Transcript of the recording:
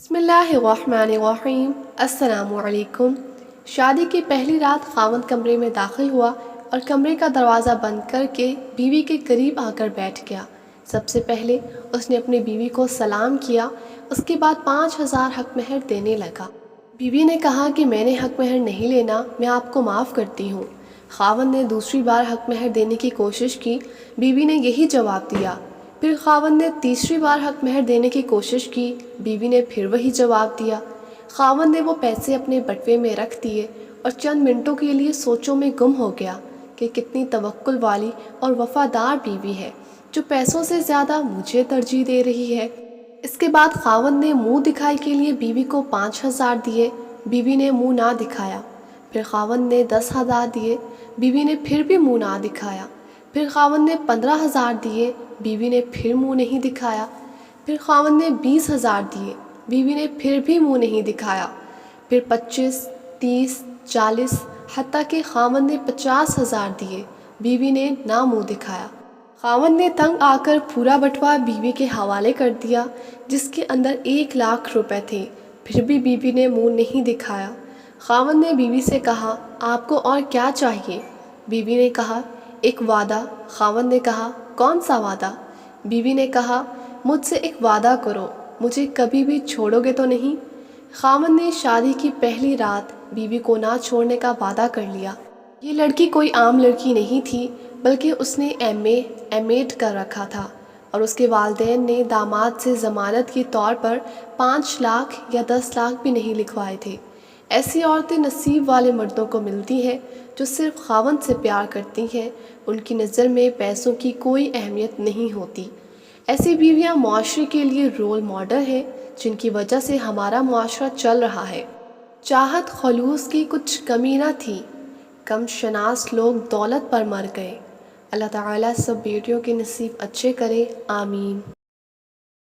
بسم اللہ الرحمن الرحیم۔ السلام علیکم۔ شادی کی پہلی رات خاوند کمرے میں داخل ہوا اور کمرے کا دروازہ بند کر کے بیوی کے قریب آ کر بیٹھ گیا۔ سب سے پہلے اس نے اپنی بیوی کو سلام کیا، اس کے بعد 5,000 حق مہر دینے لگا۔ بیوی نے کہا کہ میں نے حق مہر نہیں لینا، میں آپ کو معاف کرتی ہوں۔ خاوند نے دوسری بار حق مہر دینے کی کوشش کی، بیوی نے یہی جواب دیا۔ پھر خاوند نے تیسری بار حق مہر دینے کی کوشش کی، بیوی نے پھر وہی جواب دیا۔ خاوند نے وہ پیسے اپنے بٹوے میں رکھ دیے اور چند منٹوں کے لیے سوچوں میں گم ہو گیا کہ کتنی توکل والی اور وفادار بیوی ہے جو پیسوں سے زیادہ مجھے ترجیح دے رہی ہے۔ اس کے بعد خاوند نے منہ دکھائی کے لیے بیوی کو 5,000 دیے، بیوی نے منہ نہ دکھایا۔ پھر خاوند نے 10,000 دیے، بیوی نے پھر بھی منہ نہ دکھایا۔ پھر خاوند نے 15,000 دیے، بیوی نے پھر منہ نہیں دکھایا۔ پھر خاوند نے 20,000 دیے، بیوی نے پھر بھی منہ نہیں دکھایا۔ پھر 25، 30، 40، حتیٰ کہ خاوند نے 50,000 دیے، بیوی نے نہ منہ دکھایا۔ خاوند نے تنگ آ کر پورا بٹوا بیوی کے حوالے کر دیا جس کے اندر 1,00,000 روپے تھے، پھر بھی بیوی نے منہ نہیں دکھایا۔ خاوند نے بیوی سے کہا، آپ کو اور کیا چاہیے؟ بیوی نے کہا، ایک وعدہ۔ خاوند نے کہا، کون سا وعدہ؟ بیوی نے کہا، مجھ سے ایک وعدہ کرو، مجھے کبھی بھی چھوڑو گے تو نہیں؟ خاوند نے شادی کی پہلی رات بیوی کو نہ چھوڑنے کا وعدہ کر لیا۔ یہ لڑکی کوئی عام لڑکی نہیں تھی، بلکہ اس نے ایم ایڈ کر رکھا تھا اور اس کے والدین نے داماد سے ضمانت کے طور پر 5,00,000 یا 10,00,000 بھی نہیں لکھوائے تھے۔ ایسی عورتیں نصیب والے مردوں کو ملتی ہیں جو صرف خاوند سے پیار کرتی ہیں، ان کی نظر میں پیسوں کی کوئی اہمیت نہیں ہوتی۔ ایسی بیویاں معاشرے کے لیے رول ماڈل ہیں جن کی وجہ سے ہمارا معاشرہ چل رہا ہے۔ چاہت خلوص کی کچھ کمی نہ تھی، کم شناس لوگ دولت پر مر گئے۔ اللہ تعالیٰ سب بیٹیوں کے نصیب اچھے کرے، آمین۔